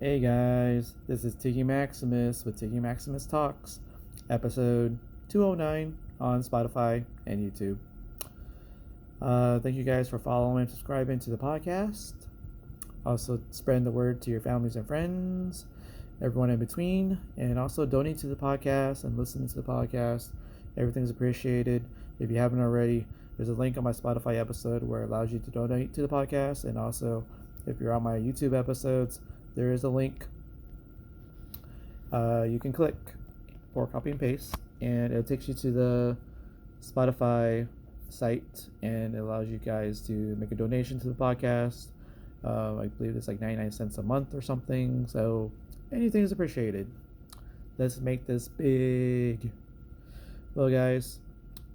Hey guys, this is Tiggy Maximus with Tiggy Maximus Talks, episode 209 on Spotify and YouTube. Thank you guys for following and subscribing to the podcast. Also, spreading the word to your families and friends, everyone in between, and also donate to the podcast and listen to the podcast. Everything's appreciated. If you haven't already, there's a link on my Spotify episode where it allows you to donate to the podcast, and also if you're on my YouTube episodes, there is a link you can click for copy and paste, and it takes you to the Spotify site, and it allows you guys to make a donation to the podcast. I believe it's like 99 cents a month or something, so anything is appreciated. Let's make this big. Well, guys,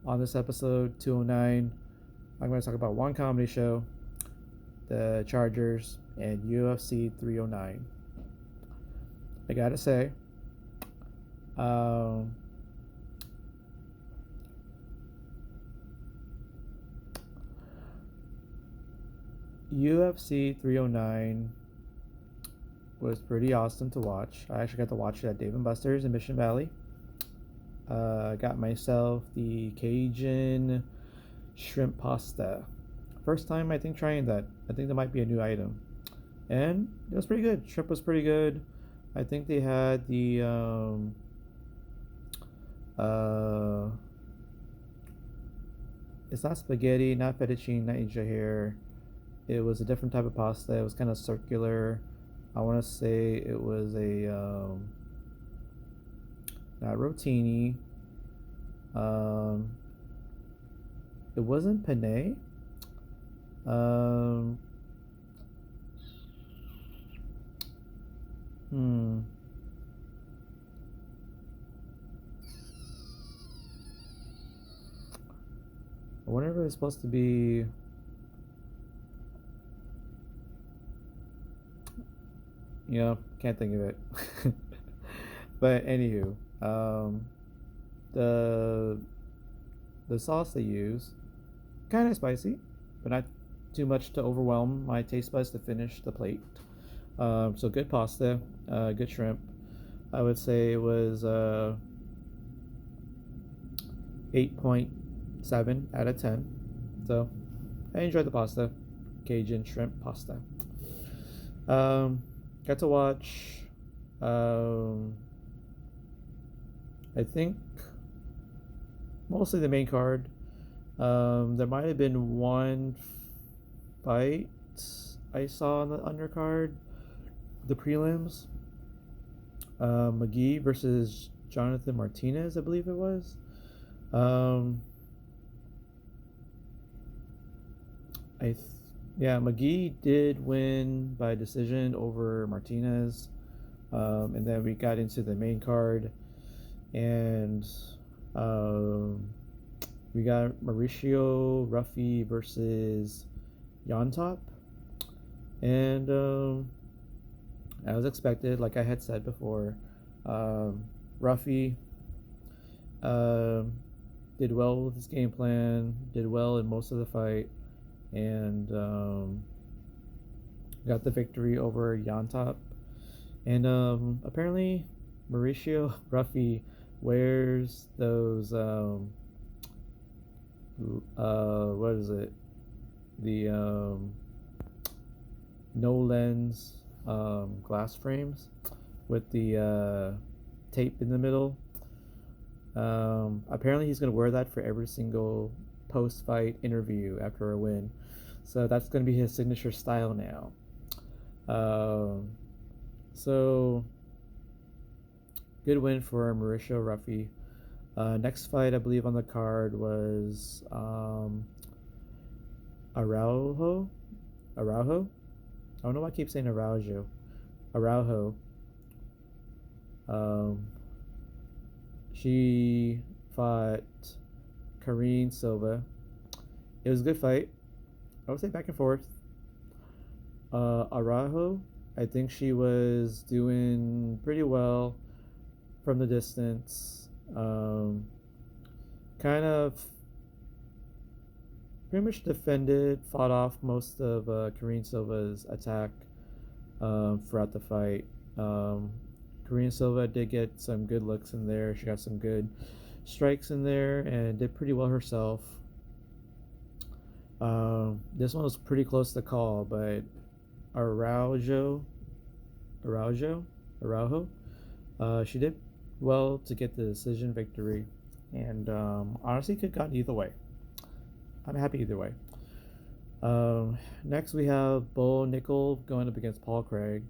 on this episode 209, I'm going to talk about one comedy show, the Chargers, and UFC 309. I gotta say, UFC 309 was pretty awesome to watch. I actually got to watch it at Dave & Buster's in Mission Valley. Got myself the Cajun shrimp pasta. First time, I think, trying that. I think that might be a new item. And it was pretty good. Shrimp was pretty good. I think they had the it's not spaghetti, not fettuccine, not Asia here. It was a different type of pasta. It was kind of circular. I want to say it was a not rotini. It wasn't penne. Um, hmm. I wonder if it was supposed to be. Can't think of it. But anywho, the the sauce they use kind of spicy, but not too much to overwhelm my taste buds to finish the plate. So good pasta, good shrimp. I would say it was 8.7 out of 10. So I enjoyed the pasta, Cajun shrimp pasta. Got to watch. Um, I think mostly the main card. There might have been one fight I saw on the undercard, the prelims. McGee versus Jonathan Martinez, I believe it was. Um, yeah, McGee did win by decision over Martinez, and then we got into the main card, and um, we got Mauricio Ruffy versus Yontop, and as expected, like I had said before, Ruffy did well with his game plan, did well in most of the fight, and got the victory over Yontop. And apparently, Mauricio Ruffy wears those what is it? The no lens glass frames with the tape in the middle. Apparently, he's gonna wear that for every single post-fight interview after a win. So that's gonna be his signature style now. So good win for Mauricio Ruffy. Next fight, I believe, on the card was Araujo. Araujo. I don't know why I keep saying Araujo. Araujo. She fought Karine Silva. It was a good fight. I would say back and forth. Araujo, I think she was doing pretty well from the distance. Kind of pretty much defended, fought off most of Karine Silva's attack. throughout the fight. Korean Silva did get some good looks in there. She got some good strikes in there and did pretty well herself. This one was pretty close to call, but Araujo, Araujo, she did well to get the decision victory, and honestly, could have gone either way. I'm happy either way. Next, we have Bo Nickel going up against Paul Craig.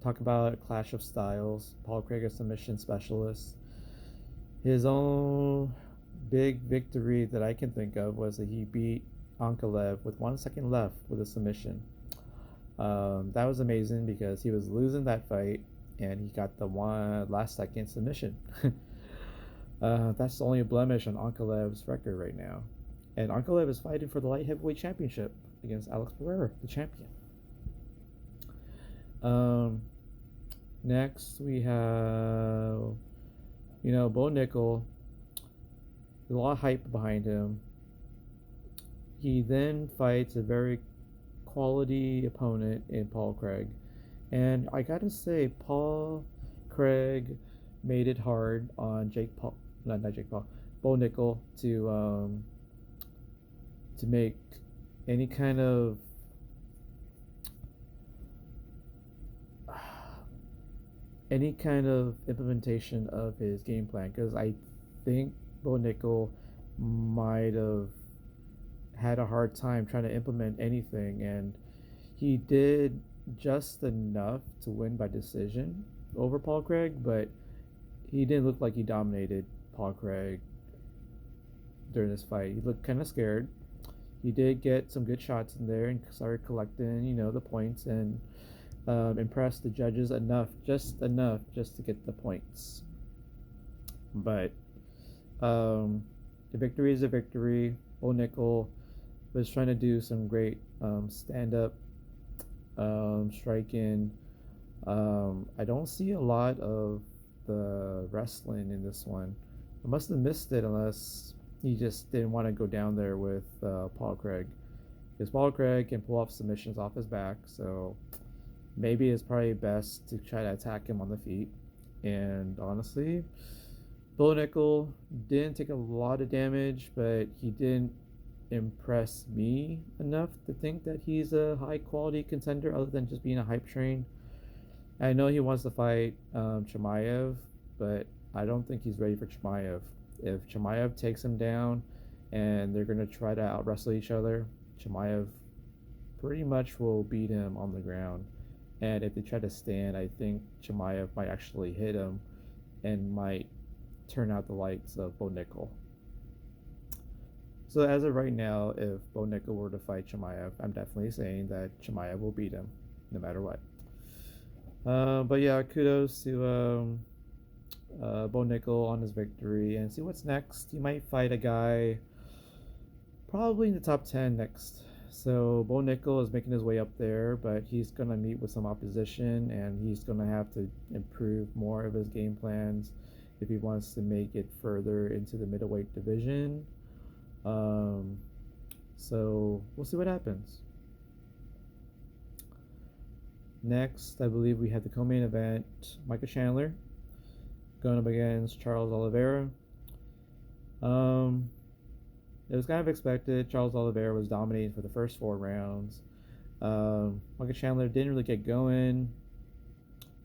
Talk about a clash of styles. Paul Craig, a submission specialist. His own big victory that I can think of was that he beat Ankalev with 1 second left with a submission. That was amazing because he was losing that fight and he got the one last second submission. That's the only blemish on Ankalev's record right now. And Ankalev is fighting for the light heavyweight championship against Alex Pereira, the champion. Next we have, Bo Nickel. There's a lot of hype behind him. He then fights a very quality opponent in Paul Craig. And I gotta say, Paul Craig made it hard on Bo Nickel to make any kind of implementation of his game plan, because I think Bo Nickel might have had a hard time trying to implement anything, and he did just enough to win by decision over Paul Craig, but he didn't look like he dominated Paul Craig during this fight. He looked kind of scared. He did get some good shots in there and started collecting, the points, and impressed the judges just enough to get the points. But the victory is a victory. Bo Nickel was trying to do some great stand-up striking. I don't see a lot of the wrestling in this one. I must have missed it unless he just didn't want to go down there with Paul Craig. Because Paul Craig can pull off submissions off his back, so maybe it's probably best to try to attack him on the feet. And honestly, Bo Nickel didn't take a lot of damage, but he didn't impress me enough to think that he's a high quality contender other than just being a hype train. I know he wants to fight Chimaev, but I don't think he's ready for Chimaev. If Chimaev takes him down and they're going to try to out wrestle each other, Chimaev pretty much will beat him on the ground. And if they try to stand, I think Chimaev might actually hit him and might turn out the lights of Bo Nickel. So as of right now, if Bo Nickel were to fight Chimaev, I'm definitely saying that Chimaev will beat him no matter what. But yeah, kudos to Bo Nickel on his victory, and see what's next. He might fight a guy probably in the top 10 next. So Bo Nickel is making his way up there, but he's going to meet with some opposition, and he's going to have to improve more of his game plans if he wants to make it further into the middleweight division. So we'll see what happens. Next, I believe we have the co-main event. Michael Chandler going up against Charles Oliveira. It was kind of expected. Charles Oliveira was dominating for the first 4 rounds. Michael Chandler didn't really get going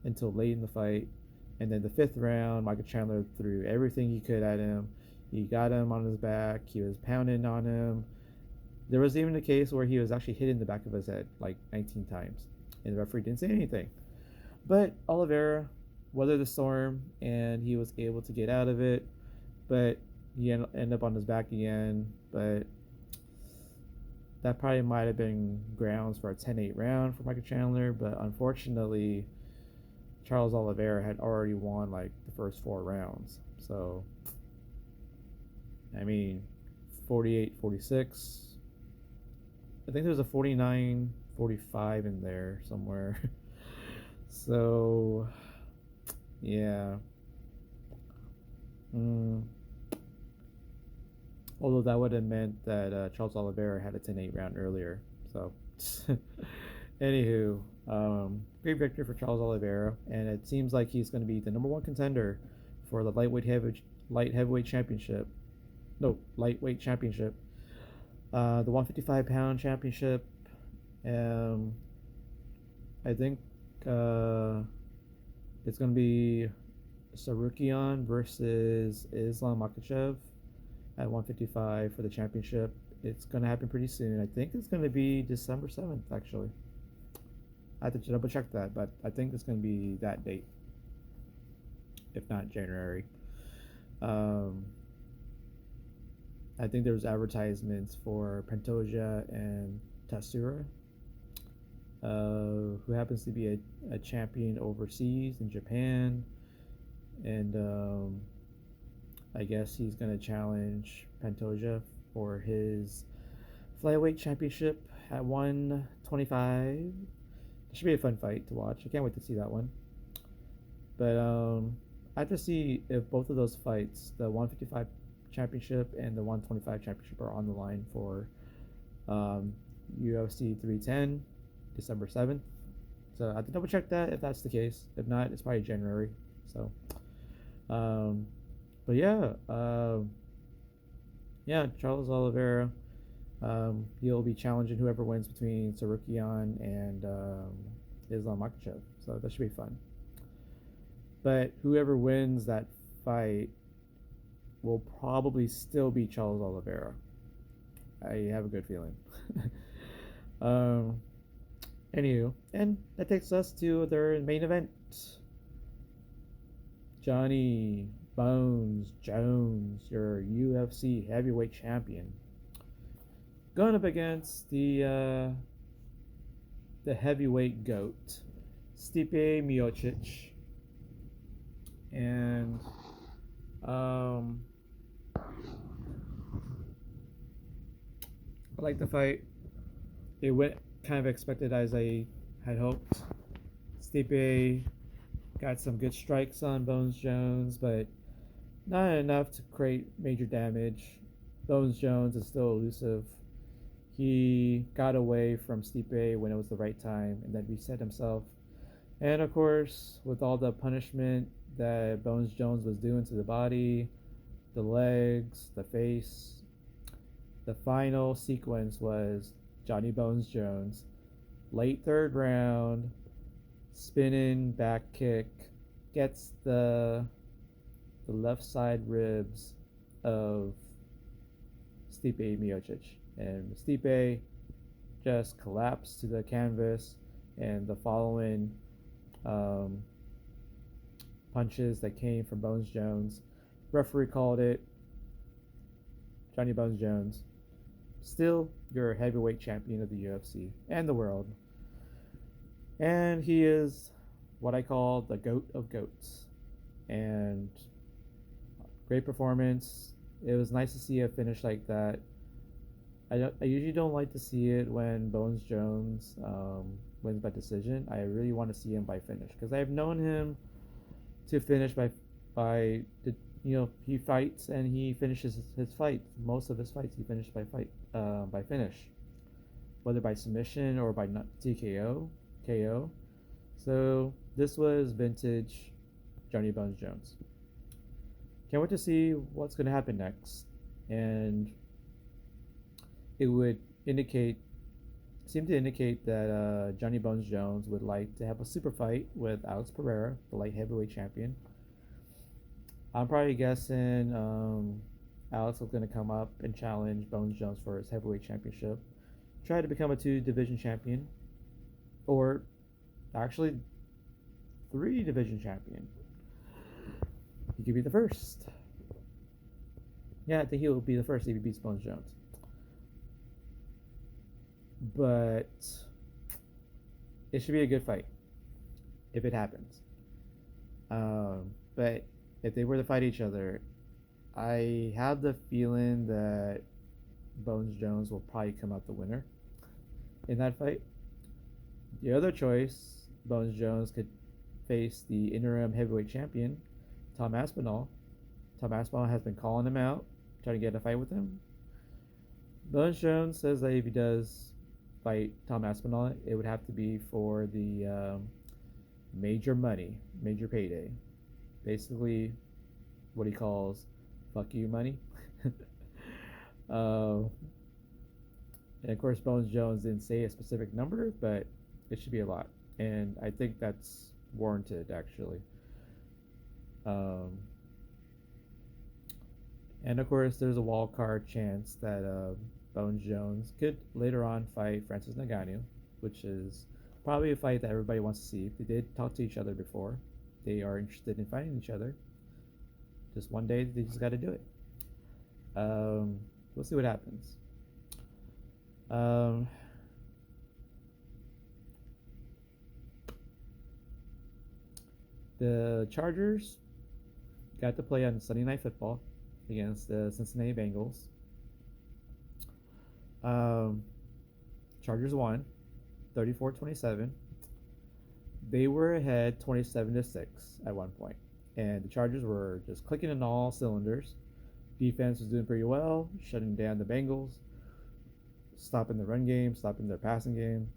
until late in the fight. And then the 5th round, Michael Chandler threw everything he could at him. He got him on his back. He was pounding on him. There was even a case where he was actually hitting the back of his head like 19 times. And the referee didn't say anything. But Oliveira weathered the storm, and he was able to get out of it. But he ended up on his back again. But that probably might have been grounds for a 10-8 round for Michael Chandler. But unfortunately, Charles Oliveira had already won like the first 4 rounds. So, I mean, 48-46. I think there's a 49-45 in there somewhere. So, yeah. Although that would have meant that Charles Oliveira had a 10-8 round earlier. So, anywho, Great victory for Charles Oliveira, and it seems like he's going to be the number one contender for the light heavyweight championship. No, lightweight championship. The 155-pound championship. Um, I think it's going to be Sarukian versus Islam Makhachev at 155 for the championship. It's going to happen pretty soon. I think it's going to be December 7th, actually. I have to double check that, but I think it's going to be that date, if not January. I think there was advertisements for Pantoja and Tatsura, who happens to be a champion overseas in Japan, and I guess he's going to challenge Pantoja for his flyweight championship at 125. It should be a fun fight to watch. I can't wait to see that one. But I have to see if both of those fights, the 155 championship and the 125 championship, are on the line for UFC 310, December 7th. So I have to double check that if that's the case. If not, it's probably January. So, but yeah, Charles Oliveira. He'll be challenging whoever wins between Sarukian and Islam Makhachev. So that should be fun. But whoever wins that fight will probably still be Charles Oliveira. I have a good feeling. Anywho, and that takes us to their main event. Johnny Bones Jones, your UFC heavyweight champion, going up against the heavyweight goat, Stipe Miocic. And I like the fight. It went kind of expected as I had hoped. Stipe got some good strikes on Bones Jones, but not enough to create major damage. Bones Jones is still elusive. He got away from Stipe when it was the right time and then reset himself. And of course, with all the punishment that Bones Jones was doing to the body, the legs, the face, the final sequence was Johnny Bones Jones, late third round, spinning back kick, gets the left side ribs of Stipe Miocic. And Stipe just collapsed to the canvas, and the following punches that came from Bones Jones, referee called it. Johnny Bones Jones, still your heavyweight champion of the UFC and the world. And he is what I call the GOAT of GOATs. And great performance. It was nice to see a finish like that. I usually don't like to see it when Bones Jones wins by decision. I really want to see him by finish, because I've known him to finish by he fights and he finishes his fight. Most of his fights he finished by finish, whether by submission or by TKO, KO. So this was vintage Johnny Bones Jones. Can't wait to see what's going to happen next. And it would seem to indicate that Johnny Bones Jones would like to have a super fight with Alex Pereira, the light heavyweight champion. I'm probably guessing Alex is going to come up and challenge Bones Jones for his heavyweight championship, try to become a 2-division champion, or actually 3-division champion. He could be the first. Yeah, I think he will be the first if he beats Bones Jones. But it should be a good fight if it happens. But if they were to fight each other, I have the feeling that Bones Jones will probably come out the winner in that fight. The other choice, Bones Jones could face the interim heavyweight champion, Tom Aspinall. Tom Aspinall has been calling him out, trying to get a fight with him. Bones Jones says that if he does, fight Tom Aspinall, it would have to be for the major money, major payday. Basically, what he calls "fuck you money." uh, and of course, Bones Jones didn't say a specific number, but it should be a lot, and I think that's warranted actually. Um, and of course, there's a wild card chance that Bones Jones could later on fight Francis Ngannou, which is probably a fight that everybody wants to see. They did talk to each other before. They are interested in fighting each other. Just one day, they just got to do it. Um, we'll see what happens. Um, the Chargers got to play on Sunday Night Football against the Cincinnati Bengals. Um, Chargers won 34-27. They were ahead 27-6 at one point, and the Chargers were just clicking in all cylinders. Defense was doing pretty well, shutting down the Bengals, stopping the run game, stopping their passing game.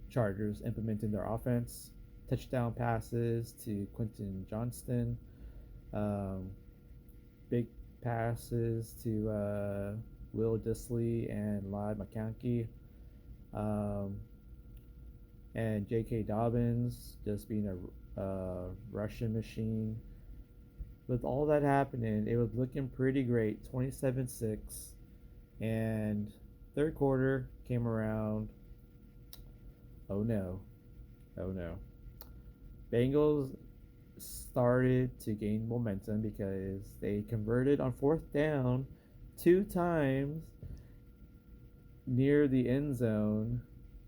Chargers implementing their offense, touchdown passes to Quentin Johnston, um, big passes to Will Dissly and Ladd McConkey, and J.K. Dobbins just being a Russian machine. With all that happening, it was looking pretty great, 27-6, and third quarter came around. Oh no, oh no. Bengals started to gain momentum because they converted on fourth down 2 times near the end zone,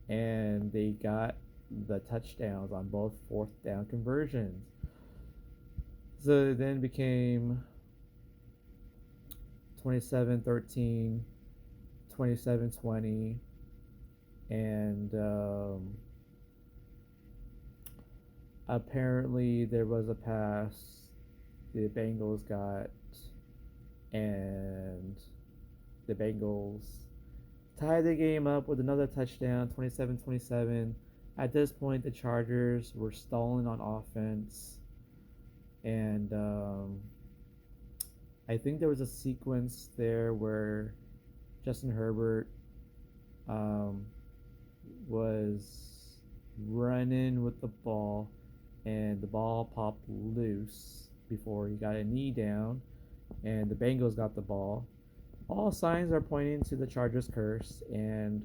and they got the touchdowns on both fourth down conversions. So it then became 27-13, 27-20, and apparently there was a pass the Bengals got, and the Bengals tied the game up with another touchdown, 27-27. At this point, the Chargers were stalling on offense, and I think there was a sequence there where Justin Herbert was running with the ball, and the ball popped loose before he got a knee down, and the Bengals got the ball. All signs are pointing to the Chargers' curse, and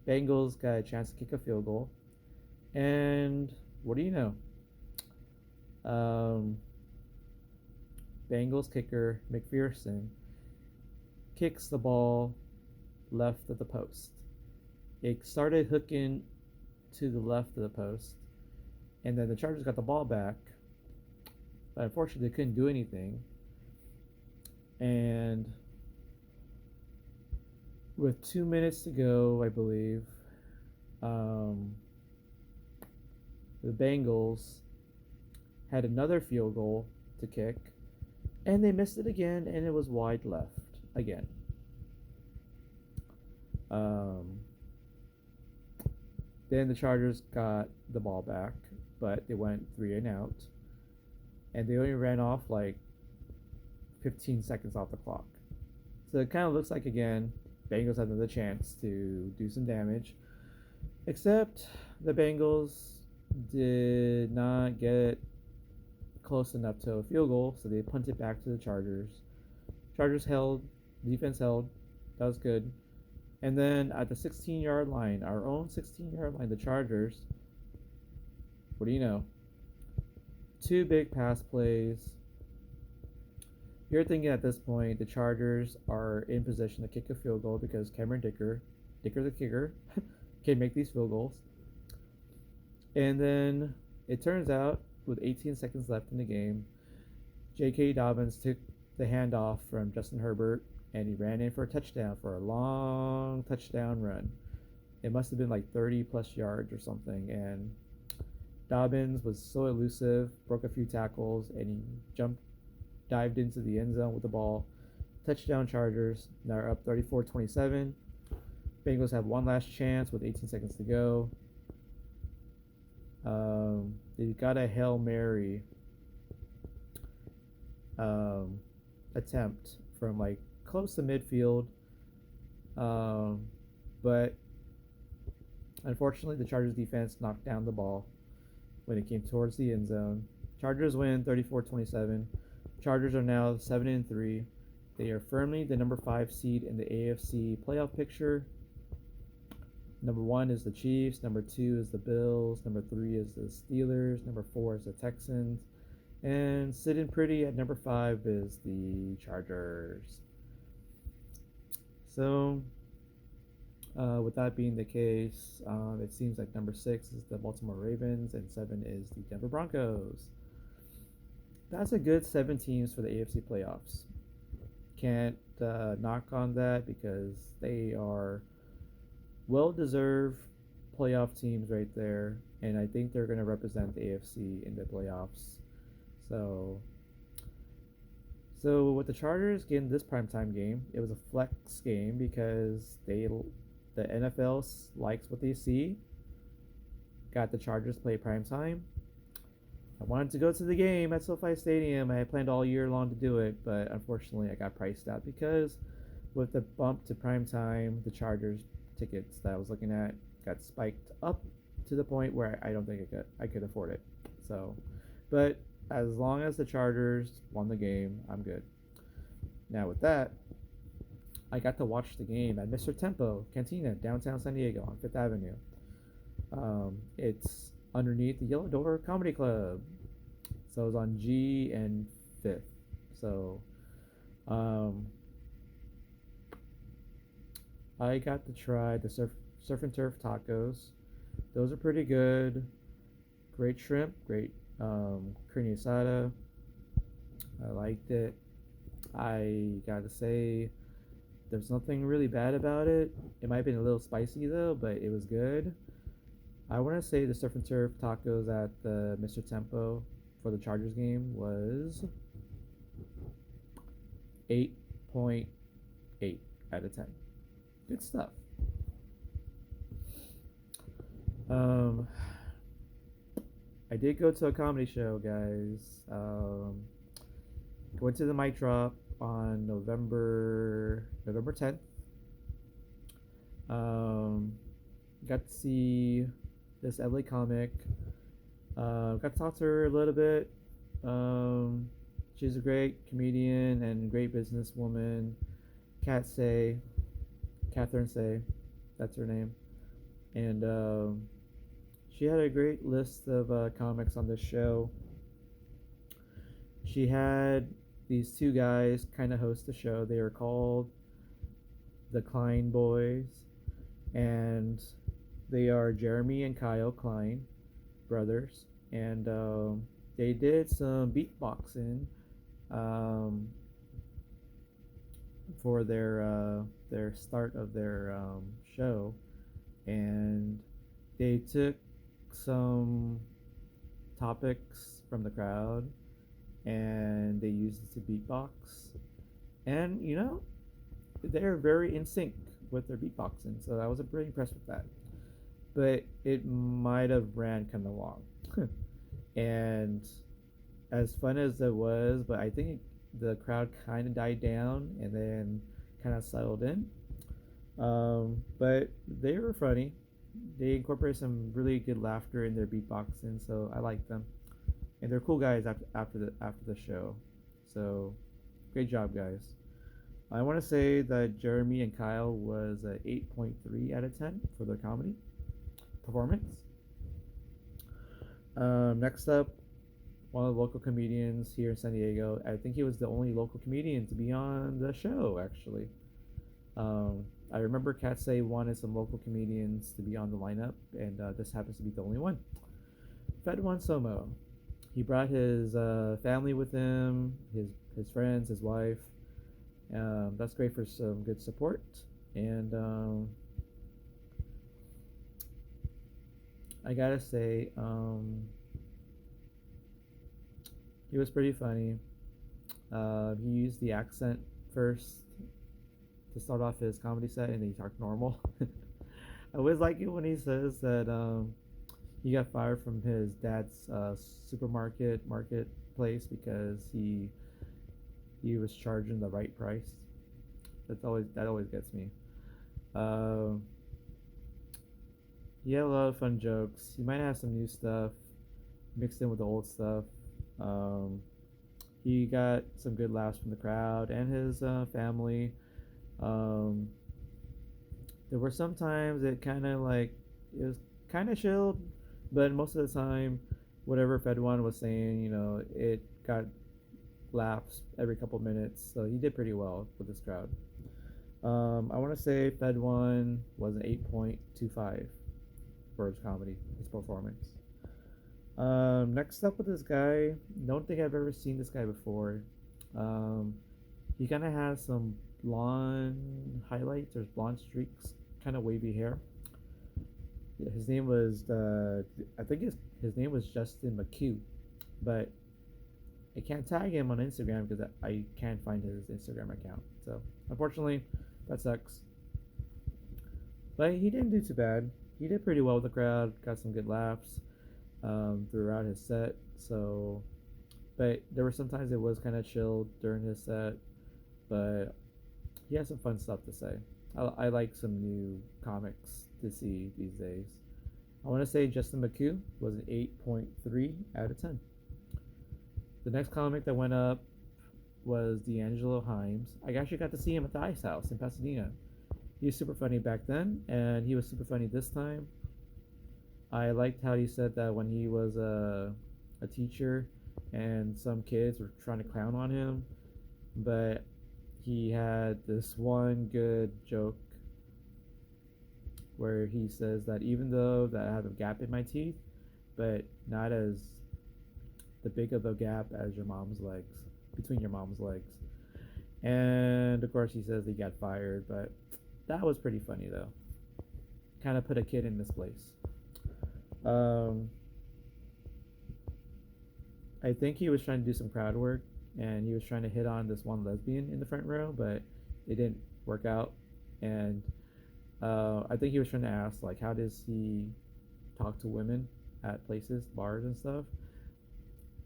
Bengals got a chance to kick a field goal. And what do you know? Bengals kicker McPherson kicks the ball left of the post. It started hooking to the left of the post, and then the Chargers got the ball back, but unfortunately they couldn't do anything. And with 2 minutes to go, I believe, the Bengals had another field goal to kick, and they missed it again, and it was wide left again. Then the Chargers got the ball back, but they went 3-and-out, and they only ran off like 15 seconds off the clock. So it kind of looks like, again, Bengals had another chance to do some damage, except the Bengals did not get close enough to a field goal, so they punted back to the Chargers. Chargers held, defense held, that was good. And then at the 16-yard line, our own 16-yard line, the Chargers, what do you know? 2 big pass plays. You're thinking at this point the Chargers are in position to kick a field goal because Cameron Dicker the kicker, can make these field goals. And then it turns out, with 18 seconds left in the game, J.K. Dobbins took the handoff from Justin Herbert, and he ran in for a touchdown, for a long touchdown run. It must have been like 30 plus yards or something, and Dobbins was so elusive, broke a few tackles, and he dived into the end zone with the ball. Touchdown Chargers. Now are up 34-27. Bengals have one last chance with 18 seconds to go. They got a Hail Mary um, attempt from like close to midfield, um, but unfortunately the Chargers defense knocked down the ball when it came towards the end zone. Chargers win 34-27. Chargers are now 7-3. They are firmly the number 5 seed in the AFC playoff picture. Number 1 is the Chiefs. Number 2 is the Bills. Number 3 is the Steelers. Number 4 is the Texans. And sitting pretty at number 5 is the Chargers. So, with that being the case, it seems like number 6 is the Baltimore Ravens and 7 is the Denver Broncos. That's a good 7 teams for the AFC playoffs. Can't knock on that because they are well-deserved playoff teams right there, and I think they're going to represent the AFC in the playoffs. So with the Chargers getting this primetime game, it was a flex game because the NFL likes what they see. Got the Chargers play primetime. I wanted to go to the game at SoFi Stadium. I had planned all year long to do it, but unfortunately I got priced out because with the bump to primetime, the Chargers tickets that I was looking at got spiked up to the point where I don't think I could afford it. So, but as long as the Chargers won the game, I'm good. Now with that, I got to watch the game at Mr. Tempo Cantina, downtown San Diego on Fifth Avenue. It's underneath the Yellow Door Comedy Club. So it was on G and Fifth. So I got to try the surf and turf tacos. Those are pretty good. Great shrimp, great carne asada. I liked it. I gotta say, there's nothing really bad about it. It might have been a little spicy though, but it was good. I want to say the surf and turf tacos at the Mr. Tempo for the Chargers game was 8.8 out of 10. Good stuff. I did go to a comedy show, guys. Went to the mic drop on November 10th. Got to see this LA comic. Got to talk to her a little bit. She's a great comedian and great businesswoman. Catherine Say, that's her name. And she had a great list of comics on this show. She had these two guys kind of host the show. They were called the Klein Boys, and they are Jeremy and Kyle Klein, brothers, and they did some beatboxing for their start of their show, and they took some topics from the crowd and they used it to beatbox, and they're very in sync with their beatboxing, so I was pretty impressed with that. But it might have ran kind of long. And as fun as it was, but I think the crowd kind of died down and then kind of settled in. But they were funny. They incorporate some really good laughter in their beatboxing, so I like them. And they're cool guys after the show. So great job, guys. I want to say that Jeremy and Kyle was a 8.3 out of 10 for their comedy performance. Next up, one of the local comedians here in San Diego. I think he was the only local comedian to be on the show, actually. I remember Katsay wanted some local comedians to be on the lineup, and this happens to be the only one. Fedwan Somo. He brought his family with him, his friends, his wife. That's great for some good support. And I gotta say, he was pretty funny. He used the accent first, to start off his comedy set, and then he talked normal. I always like it when he says that he got fired from his dad's supermarket marketplace because he was charging the right price. That always gets me. Um, he had a lot of fun jokes. He might have some new stuff mixed in with the old stuff. Um, he got some good laughs from the crowd and his family. Um, there were some times it was kind of chilled, but most of the time, whatever Fedwan was saying, it got laughs every couple minutes. So he did pretty well with this crowd. I want to say Fedwan was an 8.25 for his comedy, his performance. Next up with this guy, don't think I've ever seen this guy before. Um, he kind of has some blonde highlights or blonde streaks, kind of wavy hair. His name was I think his name was Justin McHugh, but I can't tag him on Instagram because I can't find his Instagram account. So unfortunately, that sucks. But he didn't do too bad. He did pretty well with the crowd. Got some good laughs throughout his set. So, but there were sometimes it was kind of chilled during his set. But he has some fun stuff to say. I like some new comics to see these days. I want to say Justin McHugh was an 8.3 out of 10. The next comic that went up was D'Angelo Himes. I actually got to see him at the Ice House in Pasadena. He was super funny back then, and he was super funny this time. I liked how he said that when he was a teacher and some kids were trying to clown on him, but he had this one good joke where he says that even though that I have a gap in my teeth, but not as the big of a gap as your mom's legs, between your mom's legs. And of course he says he got fired, but that was pretty funny though. Kind of put a kid in this place. Um, I think he was trying to do some crowd work, and he was trying to hit on this one lesbian in the front row, but it didn't work out. And I think he was trying to ask like, how does he talk to women at places, bars and stuff?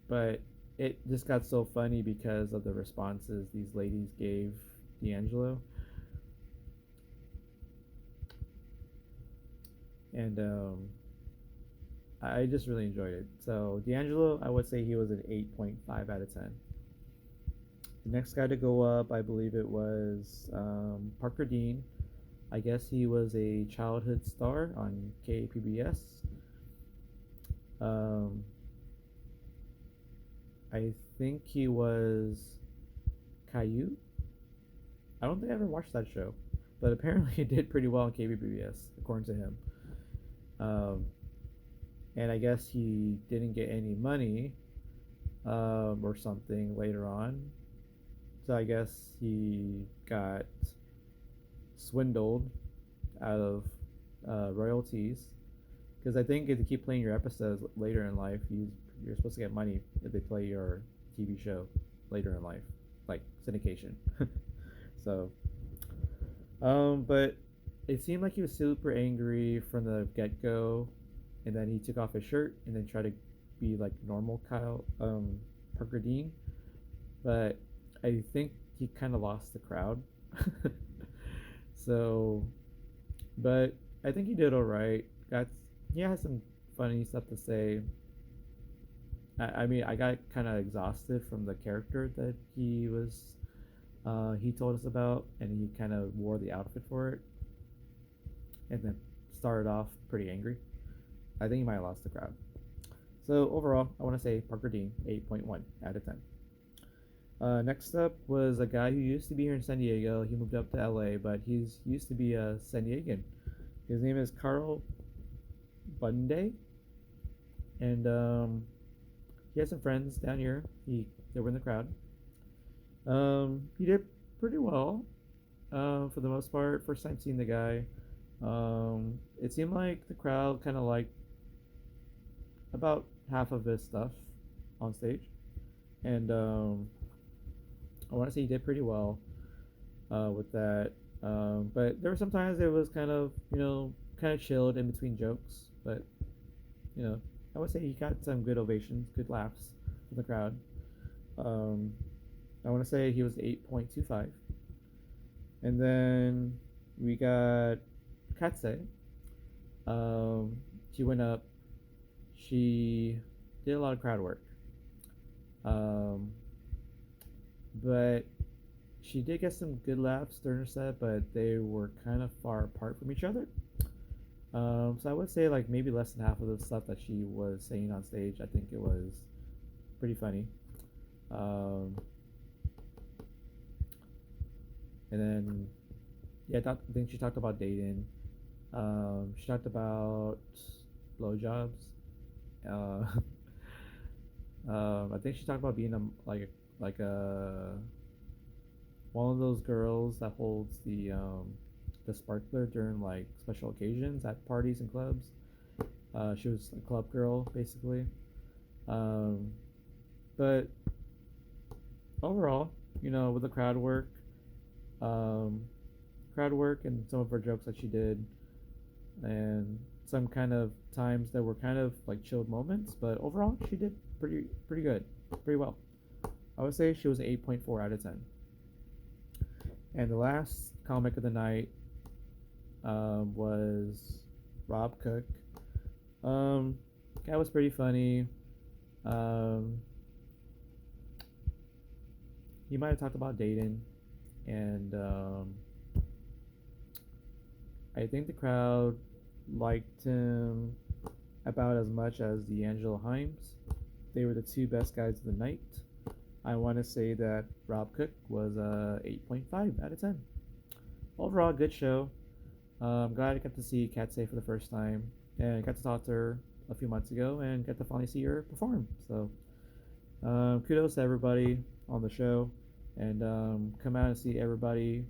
But it just got so funny because of the responses these ladies gave D'Angelo. And I just really enjoyed it. So D'Angelo, I would say he was an 8.5 out of 10. The next guy to go up, I believe it was Parker Dean. I guess he was a childhood star on KPBS. Um, I think he was Caillou. I don't think I ever watched that show, but apparently he did pretty well on KPBS, according to him. Um, and I guess he didn't get any money or something later on. So I guess he got swindled out of royalties. Because I think if you keep playing your episodes later in life, you're supposed to get money if they play your TV show later in life, like syndication. So, but it seemed like he was super angry from the get go, and then he took off his shirt and then tried to be like normal Kyle Parker Dean, but I think he kind of lost the crowd. So, but I think he did all right. He had some funny stuff to say. I mean, I got kind of exhausted from the character that he told us about, and he kind of wore the outfit for it, and then started off pretty angry. I think he might have lost the crowd. So overall, I want to say Parker Dean, 8.1 out of 10. Next up was a guy who used to be here in San Diego. He moved up to LA, but he's used to be a San Diegan. His name is Carl Bunday, and he has some friends down here. They were in the crowd. He did pretty well for the most part. First time seeing the guy. It seemed like the crowd kind of liked about half of his stuff on stage, and I want to say he did pretty well with that. But there were sometimes it was kind of kind of chilled in between jokes. But you know, I would say he got some good ovations, good laughs from the crowd. Um, I want to say he was 8.25, and then we got Katse. Um, she went up. She did a lot of crowd work. Um, but she did get some good laughs during her set, but they were kind of far apart from each other. So I would say like maybe less than half of the stuff that she was saying on stage. I think it was pretty funny. Um, and then yeah, I think she talked about dating. She talked about blowjobs. Uh, I think she talked about being like a one of those girls that holds the sparkler during like special occasions at parties and clubs. She was a club girl basically. Um, but overall, with the um, crowd work and some of her jokes that she did, and some kind of times that were kind of like chilled moments, but overall she did pretty good, pretty well. I would say she was an 8.4 out of 10. And the last comic of the night was Rob Cook. That was pretty funny. Um, he might have talked about dating, and I think the crowd liked him about as much as D'Angelo Himes. They were the two best guys of the night. I want to say that Rob Cook was a 8.5 out of 10. Overall, good show. I'm glad I got to see Katsay for the first time and got to talk to her a few months ago and got to finally see her perform. So kudos to everybody on the show, and come out and see everybody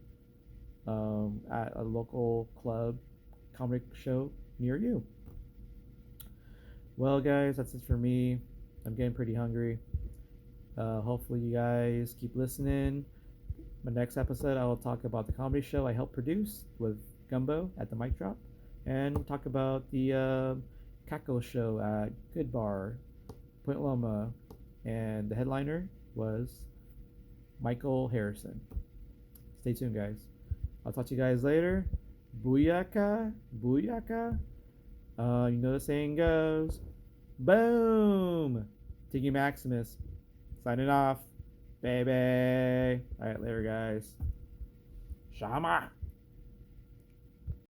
at a local club comic show near you. Well, guys, that's it for me. I'm getting pretty hungry. Hopefully, you guys keep listening. My next episode, I will talk about the comedy show I helped produce with Gumbo at the Mic Drop, and talk about the Kako show at Good Bar, Point Loma, and the headliner was Michael Harrison. Stay tuned, guys. I'll talk to you guys later. Booyaka, booyaka. You know the saying goes, boom. Tiggy Maximus, signing off, baby. All right, later, guys. Shama.